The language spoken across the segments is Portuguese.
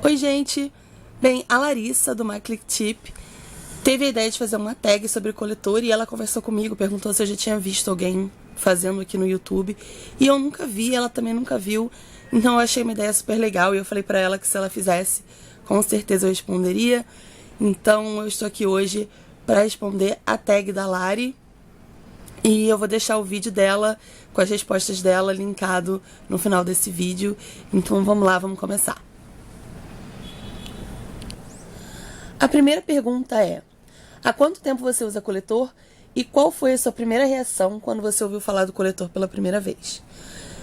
Oi, gente! Bem, a Larissa, do My Click Tip, teve a ideia de fazer uma tag sobre o coletor e ela conversou comigo, perguntou se eu já tinha visto alguém fazendo aqui no YouTube. E eu nunca vi, ela também nunca viu, então eu achei uma ideia super legal e eu falei pra ela que se ela fizesse, com certeza eu responderia. Então eu estou aqui hoje para responder a tag da Lari. E eu vou deixar o vídeo dela, com as respostas dela, linkado no final desse vídeo. Então vamos lá, vamos começar. A primeira pergunta é: há quanto tempo você usa coletor e qual foi a sua primeira reação quando você ouviu falar do coletor pela primeira vez?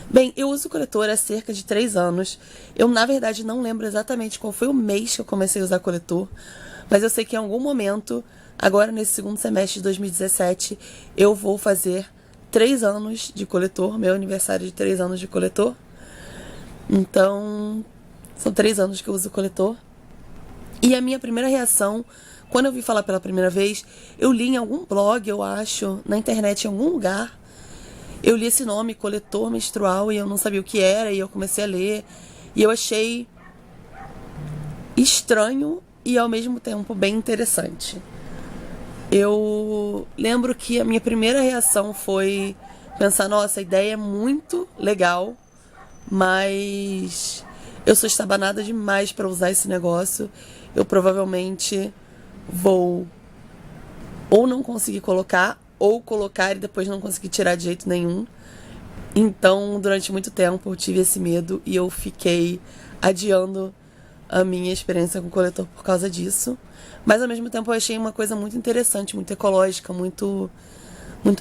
Bem, eu uso coletor há cerca de 3 anos. Eu, na verdade, não lembro exatamente qual foi o mês que eu comecei a usar coletor, mas eu sei que em algum momento, agora nesse segundo semestre de 2017, eu vou fazer 3 anos de coletor, meu aniversário de 3 anos de coletor. Então, são 3 anos que eu uso coletor. E a minha primeira reação, quando eu vi falar pela primeira vez, eu li em algum blog, eu acho, na internet, em algum lugar. Eu li esse nome, coletor menstrual, e eu não sabia o que era, e eu comecei a ler. E eu achei estranho e, ao mesmo tempo, bem interessante. Eu lembro que a minha primeira reação foi pensar, nossa, a ideia é muito legal, mas eu sou estabanada demais para usar esse negócio. Eu provavelmente vou ou não conseguir colocar, ou colocar e depois não conseguir tirar de jeito nenhum. Então, durante muito tempo, eu tive esse medo e eu fiquei adiando a minha experiência com o coletor por causa disso. Mas, ao mesmo tempo, eu achei uma coisa muito interessante, muito ecológica, muito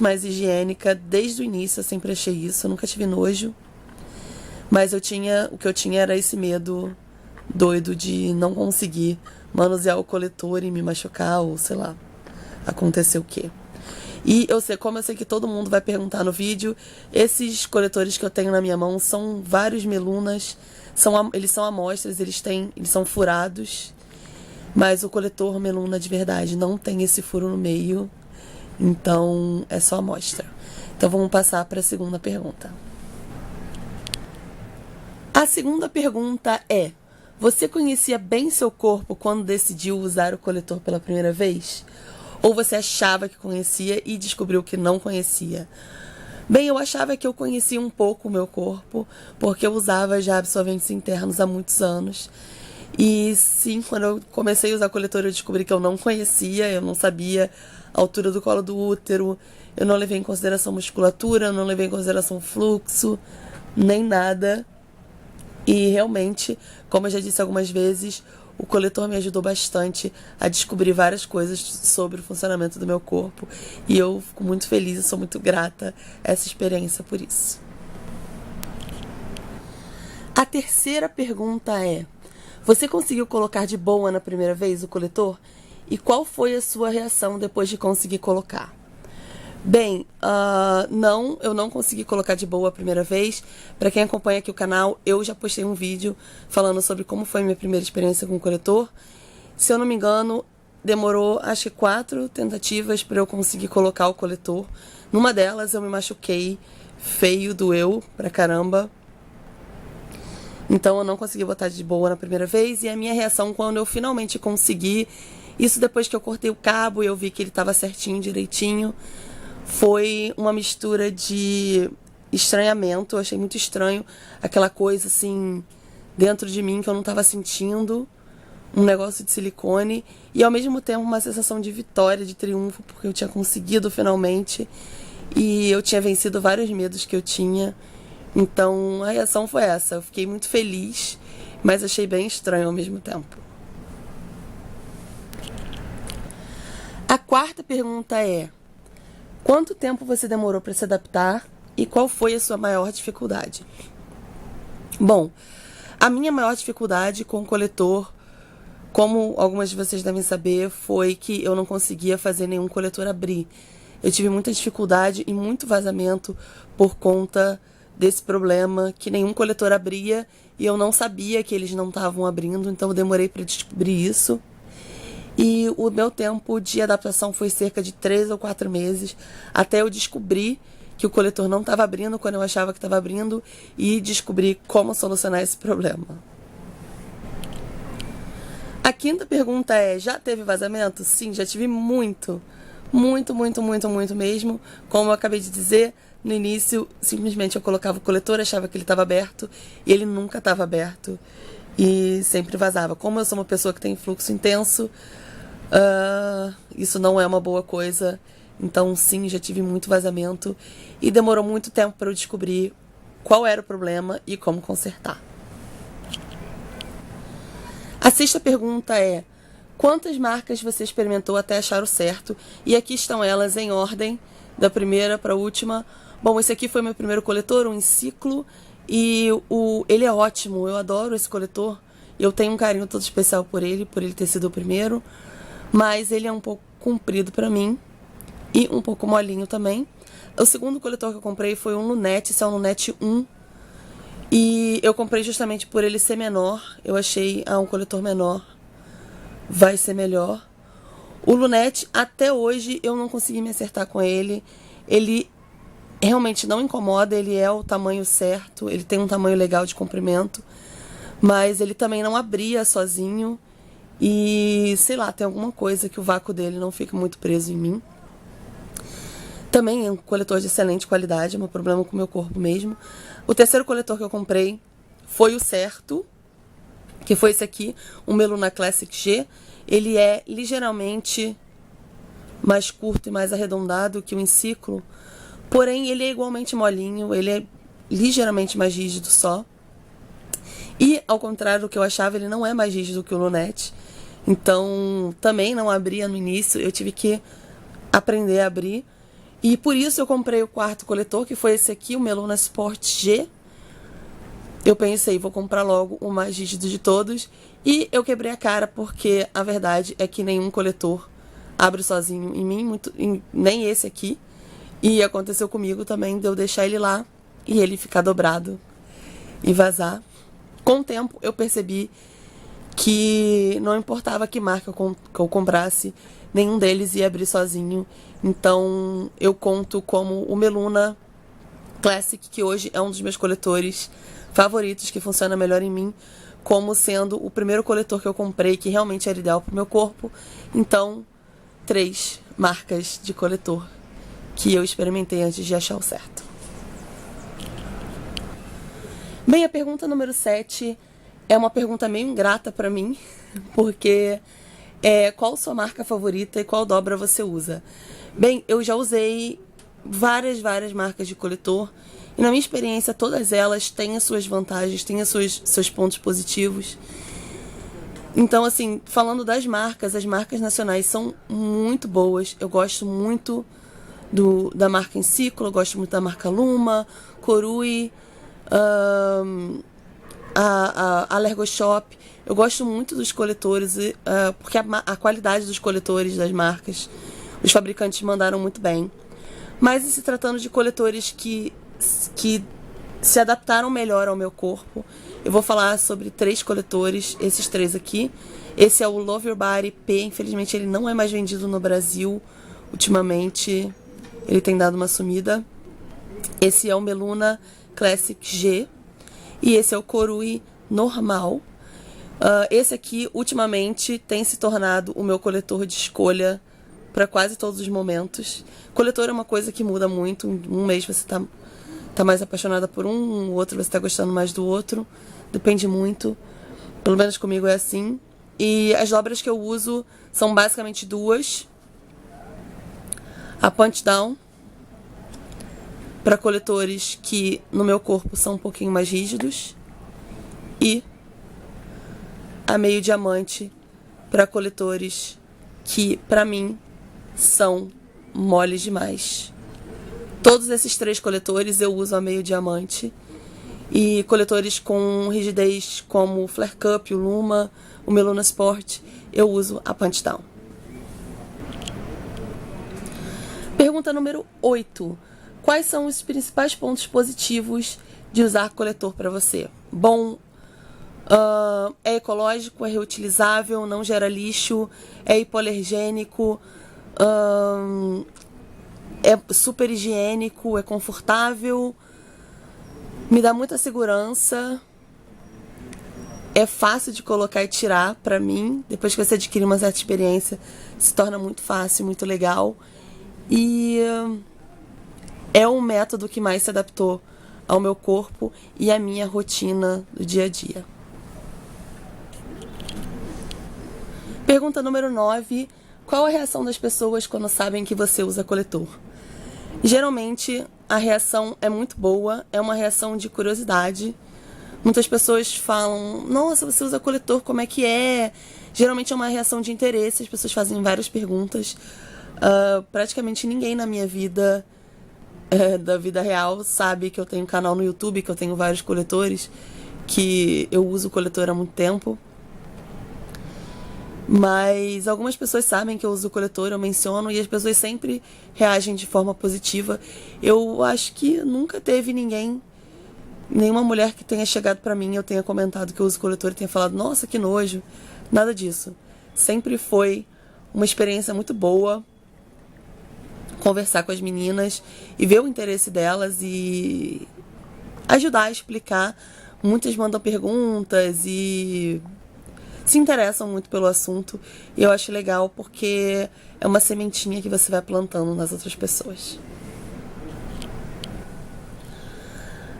mais higiênica. Desde o início, eu sempre achei isso. Eu nunca tive nojo. Mas o que eu tinha era esse medo doido de não conseguir manusear o coletor e me machucar, ou sei lá, acontecer o quê. E como eu sei que todo mundo vai perguntar no vídeo, esses coletores que eu tenho na minha mão são vários melunas, eles são amostras, eles são furados, mas o coletor meluna de verdade não tem esse furo no meio, então é só amostra. Então vamos passar para a segunda pergunta. A segunda pergunta é: você conhecia bem seu corpo quando decidiu usar o coletor pela primeira vez? Ou você achava que conhecia e descobriu que não conhecia? Bem, eu achava que eu conhecia um pouco o meu corpo, porque eu usava já absorventes internos há muitos anos. E sim, quando eu comecei a usar coletor, eu descobri que eu não conhecia, eu não sabia a altura do colo do útero, eu não levei em consideração musculatura, eu não levei em consideração fluxo, nem nada. E realmente, como eu já disse algumas vezes, o coletor me ajudou bastante a descobrir várias coisas sobre o funcionamento do meu corpo. E eu fico muito feliz e sou muito grata a essa experiência por isso. A terceira pergunta é: você conseguiu colocar de boa na primeira vez o coletor? E qual foi a sua reação depois de conseguir colocar? Bem, não, eu não consegui colocar de boa a primeira vez. Para quem acompanha aqui o canal, eu já postei um vídeo falando sobre como foi minha primeira experiência com o coletor. Se eu não me engano, demorou acho que 4 tentativas para eu conseguir colocar o coletor. Numa delas eu me machuquei feio, doeu pra caramba. Então eu não consegui botar de boa na primeira vez. E a minha reação quando eu finalmente consegui, isso depois que eu cortei o cabo e eu vi que ele estava certinho, direitinho, foi uma mistura de estranhamento. Eu achei muito estranho aquela coisa assim dentro de mim que eu não estava sentindo, um negócio de silicone, e ao mesmo tempo uma sensação de vitória, de triunfo, porque eu tinha conseguido finalmente e eu tinha vencido vários medos que eu tinha. Então a reação foi essa. Eu fiquei muito feliz, mas achei bem estranho ao mesmo tempo. A quarta pergunta é: quanto tempo você demorou para se adaptar e qual foi a sua maior dificuldade? Bom, a minha maior dificuldade com o coletor, como algumas de vocês devem saber, foi que eu não conseguia fazer nenhum coletor abrir. Eu tive muita dificuldade e muito vazamento por conta desse problema, que nenhum coletor abria e eu não sabia que eles não estavam abrindo, então eu demorei para descobrir isso. E o meu tempo de adaptação foi cerca de 3 ou 4 meses, até eu descobrir que o coletor não estava abrindo quando eu achava que estava abrindo e descobrir como solucionar esse problema. quinta pergunta é: já teve vazamento? Sim, já tive muito. Muito, muito, muito, muito mesmo. Como eu acabei de dizer, no início, simplesmente eu colocava o coletor, achava que ele estava aberto, e ele nunca estava aberto. E sempre vazava. Como eu sou uma pessoa que tem fluxo intenso, isso não é uma boa coisa. Então, sim, já tive muito vazamento. E demorou muito tempo para eu descobrir qual era o problema e como consertar. A sexta pergunta é: quantas marcas você experimentou até achar o certo? E aqui estão elas em ordem, da primeira para a última. Bom, esse aqui foi meu primeiro coletor, um Enciclo, e ele é ótimo, eu adoro esse coletor. Eu tenho um carinho todo especial por ele ter sido o primeiro, mas ele é um pouco comprido para mim e um pouco molinho também. O segundo coletor que eu comprei foi um Lunete, esse é um Lunete 1, e eu comprei justamente por ele ser menor. Eu achei, um coletor menor vai ser melhor. O Lunete, até hoje, eu não consegui me acertar com ele. Ele realmente não incomoda, ele é o tamanho certo, ele tem um tamanho legal de comprimento, mas ele também não abria sozinho e, sei lá, tem alguma coisa que o vácuo dele não fica muito preso em mim. Também é um coletor de excelente qualidade, é um problema com o meu corpo mesmo. O terceiro coletor que eu comprei foi o certo, que foi esse aqui, o Meluna Classic G. Ele é ligeiramente mais curto e mais arredondado que o Enciclo, porém ele é igualmente molinho, ele é ligeiramente mais rígido só. E, ao contrário do que eu achava, ele não é mais rígido que o Lunete. Então, também não abria no início, eu tive que aprender a abrir. E por isso eu comprei o quarto coletor, que foi esse aqui, o Meluna Sport G. Eu pensei, vou comprar logo o mais rígido de todos. E eu quebrei a cara, porque a verdade é que nenhum coletor abre sozinho em mim, nem esse aqui. E aconteceu comigo também de eu deixar ele lá e ele ficar dobrado e vazar. Com o tempo eu percebi que não importava que marca que eu comprasse, nenhum deles ia abrir sozinho. Então eu conto como o Meluna Classic, que hoje é um dos meus coletores favoritos, que funciona melhor em mim, como sendo o primeiro coletor que eu comprei que realmente era ideal para o meu corpo. Então, 3 marcas de coletor que eu experimentei antes de achar o certo. Bem, a pergunta número 7 é uma pergunta meio ingrata para mim, porque qual sua marca favorita e qual dobra você usa? Bem, eu já usei várias marcas de coletor, e na minha experiência todas elas têm as suas vantagens, têm seus pontos positivos. Então, assim, falando das marcas, as marcas nacionais são muito boas. Eu gosto muito da marca Enciclo, eu gosto muito da marca Luma, Corui, a Allergoshop. Eu gosto muito dos coletores, porque a qualidade dos coletores das marcas, os fabricantes mandaram muito bem. Mas se tratando de coletores que se adaptaram melhor ao meu corpo, eu vou falar sobre 3 coletores, esses 3 aqui. Esse é o Love Your Body P, infelizmente ele não é mais vendido no Brasil ultimamente, ele tem dado uma sumida. Esse é o Meluna Classic G e esse é o Corui normal. Esse aqui ultimamente tem se tornado o meu coletor de escolha para quase todos os momentos. Coletor é uma coisa que muda muito. Um mês você tá mais apaixonada por um, o outro você tá gostando mais do outro. Depende muito. Pelo menos comigo é assim. E as dobras que eu uso são basicamente 2. A Punch Down, para coletores que no meu corpo são um pouquinho mais rígidos. E a Meio Diamante, para coletores que, para mim, são moles demais. Todos esses 3 coletores eu uso a Meio Diamante. E coletores com rigidez como o Flare Cup, o Luma, o Meluna Sport, eu uso a Punch Down. Pergunta número 8. Quais são os principais pontos positivos de usar coletor para você? Bom, é ecológico, é reutilizável, não gera lixo, é hipoalergênico, é super higiênico, é confortável, me dá muita segurança é fácil de colocar e tirar pra mim. Depois que você adquire uma certa experiência, se torna muito fácil, muito legal. E é um método que mais se adaptou ao meu corpo e à minha rotina do dia a dia. Pergunta número 9. Qual a reação das pessoas quando sabem que você usa coletor? Geralmente, a reação é muito boa, é uma reação de curiosidade. Muitas pessoas falam, nossa, você usa coletor, como é que é? Geralmente é uma reação de interesse, as pessoas fazem várias perguntas. Praticamente ninguém na minha vida, da vida real, sabe que eu tenho um canal no YouTube, que eu tenho vários coletores, que eu uso coletor há muito tempo. Mas algumas pessoas sabem que eu uso coletor, eu menciono, e as pessoas sempre reagem de forma positiva. Eu acho que nunca teve nenhuma mulher que tenha chegado pra mim, eu tenha comentado que eu uso coletor e tenha falado, nossa, que nojo. Nada disso. Sempre foi uma experiência muito boa conversar com as meninas e ver o interesse delas e ajudar a explicar. Muitas mandam perguntas e se interessam muito pelo assunto, e eu acho legal porque é uma sementinha que você vai plantando nas outras pessoas.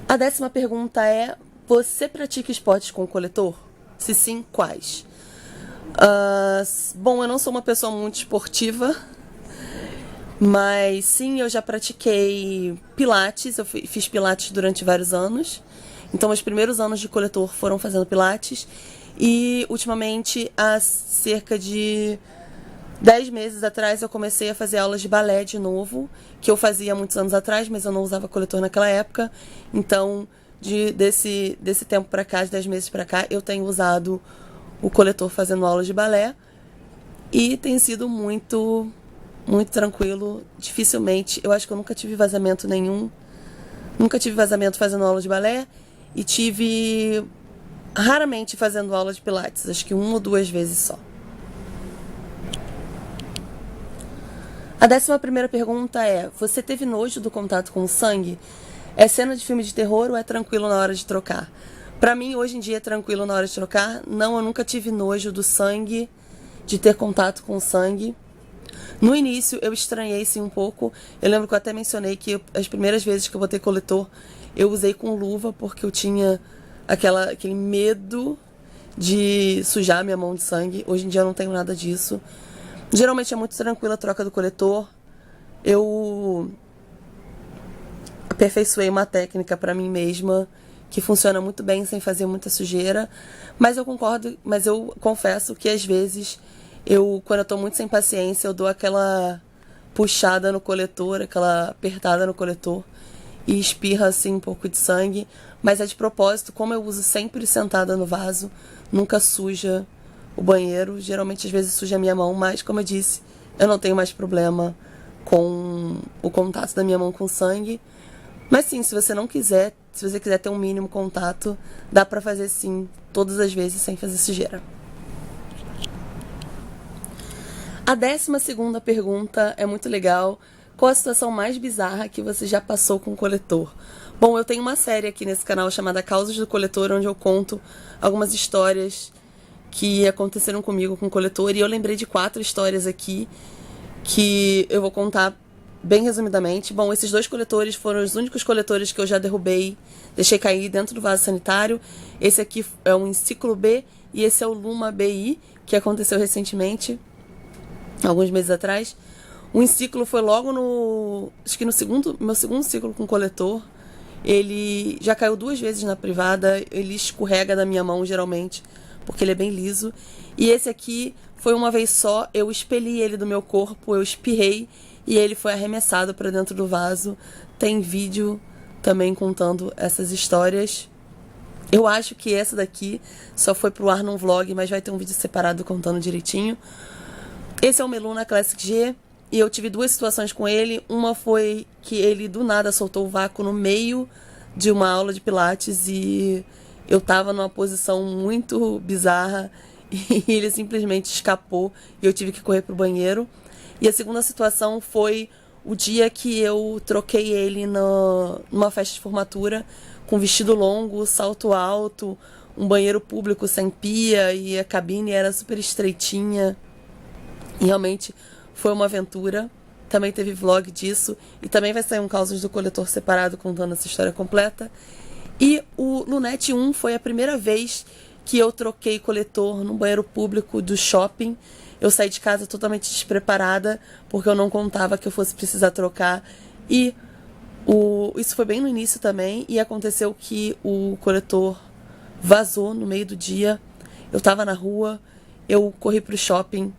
A 10ª pergunta é: você pratica esportes com coletor? Se sim, quais? Bom, eu não sou uma pessoa muito esportiva, mas sim, eu já pratiquei pilates, eu fiz pilates durante vários anos. Então, os primeiros anos de coletor foram fazendo pilates. E, ultimamente, há cerca de 10 meses atrás, eu comecei a fazer aulas de balé de novo, que eu fazia há muitos anos atrás, mas eu não usava coletor naquela época. Então, desse tempo pra cá, de 10 meses pra cá, eu tenho usado o coletor fazendo aulas de balé. E tem sido muito, muito tranquilo. Dificilmente, eu acho que eu nunca tive vazamento nenhum. Nunca tive vazamento fazendo aula de balé. E tive raramente fazendo aula de pilates, acho que 1 ou 2 vezes só. A 11ª pergunta é: você teve nojo do contato com o sangue? É cena de filme de terror ou é tranquilo na hora de trocar? Pra mim, hoje em dia, é tranquilo na hora de trocar. Não, eu nunca tive nojo do sangue, de ter contato com o sangue. No início, eu estranhei sim um pouco. Eu lembro que eu até mencionei que as primeiras vezes que eu botei coletor, eu usei com luva, porque eu tinha aquele medo de sujar minha mão de sangue. Hoje em dia eu não tenho nada disso. Geralmente é muito tranquila a troca do coletor. Eu aperfeiçoei uma técnica pra mim mesma que funciona muito bem sem fazer muita sujeira. Mas eu confesso que às vezes quando eu tô muito sem paciência, eu dou aquela puxada no coletor, aquela apertada no coletor e espirra assim um pouco de sangue. Mas é de propósito, como eu uso sempre sentada no vaso, nunca suja o banheiro. Geralmente às vezes suja a minha mão, mas como eu disse, eu não tenho mais problema com o contato da minha mão com sangue. Mas sim, se você quiser ter um mínimo contato, dá pra fazer sim, todas as vezes sem fazer sujeira. A 12ª pergunta é muito legal. Qual a situação mais bizarra que você já passou com o coletor? Bom, eu tenho uma série aqui nesse canal chamada Causas do Coletor, onde eu conto algumas histórias que aconteceram comigo com o coletor. E eu lembrei de 4 histórias aqui que eu vou contar bem resumidamente. Bom, esses 2 coletores foram os únicos coletores que eu já derrubei, deixei cair dentro do vaso sanitário. Esse aqui é um Enciclo B e esse é o Luma BI, que aconteceu recentemente, alguns meses atrás. O Enciclo foi logo acho que no meu segundo ciclo com coletor. Ele já caiu 2 vezes na privada, ele escorrega da minha mão geralmente, porque ele é bem liso. E esse aqui foi uma vez só, eu expeli ele do meu corpo, eu espirrei e ele foi arremessado para dentro do vaso. Tem vídeo também contando essas histórias. Eu acho que essa daqui só foi pro ar num vlog, mas vai ter um vídeo separado contando direitinho. Esse é o Meluna Classic G. E eu tive 2 situações com ele. Uma foi que ele do nada soltou o vácuo no meio de uma aula de pilates e eu tava numa posição muito bizarra e ele simplesmente escapou e eu tive que correr pro banheiro. E a segunda situação foi o dia que eu troquei ele numa festa de formatura com vestido longo, salto alto, um banheiro público sem pia e a cabine era super estreitinha. E realmente foi uma aventura. Também teve vlog disso. E também vai sair um Causos do Coletor separado contando essa história completa. E o Lunete 1 foi a primeira vez que eu troquei coletor no banheiro público do shopping. Eu saí de casa totalmente despreparada, porque eu não contava que eu fosse precisar trocar. E isso foi bem no início também. E aconteceu que o coletor vazou no meio do dia. Eu tava na rua, eu corri pro shopping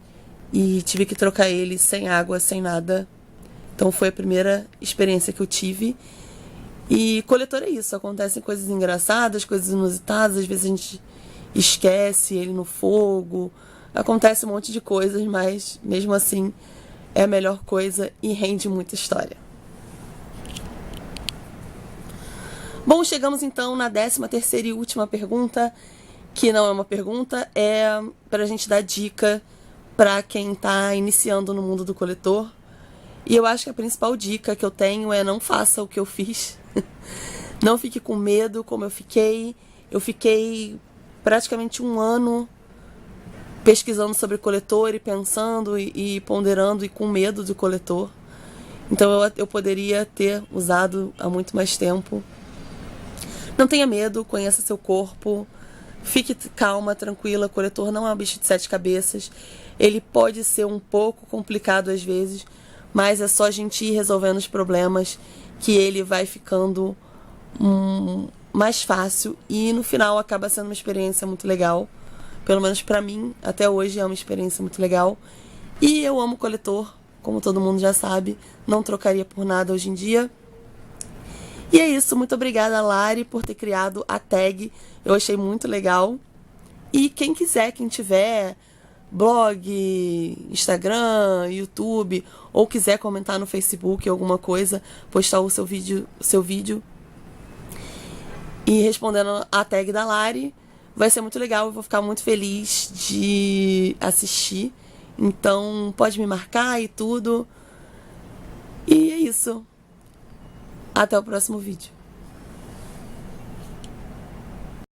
e tive que trocar ele sem água, sem nada. Então foi a primeira experiência que eu tive. E coletor é isso, acontecem coisas engraçadas, coisas inusitadas, às vezes a gente esquece ele no fogo, acontece um monte de coisas, mas mesmo assim é a melhor coisa e rende muita história. Bom, chegamos então na 13ª e última pergunta, que não é uma pergunta, é para a gente dar dica para quem está iniciando no mundo do coletor. E eu acho que a principal dica que eu tenho é: não faça o que eu fiz. Não fique com medo como eu fiquei. Eu fiquei praticamente um ano pesquisando sobre coletor e pensando e ponderando e com medo do coletor. Então eu poderia ter usado há muito mais tempo. Não tenha medo, conheça seu corpo. Fique calma, tranquila. Coletor não é um bicho de 7 cabeças. Ele pode ser um pouco complicado às vezes, mas é só a gente ir resolvendo os problemas que ele vai ficando mais fácil e no final acaba sendo uma experiência muito legal. Pelo menos pra mim, até hoje é uma experiência muito legal. E eu amo coletor, como todo mundo já sabe, não trocaria por nada hoje em dia. E é isso, muito obrigada, Lari, por ter criado a tag, eu achei muito legal. E quem quiser, quem tiver blog, Instagram, YouTube, ou quiser comentar no Facebook alguma coisa, postar o seu vídeo e respondendo a tag da Lari, vai ser muito legal, eu vou ficar muito feliz de assistir. Então pode me marcar e tudo. E é isso. Até o próximo vídeo.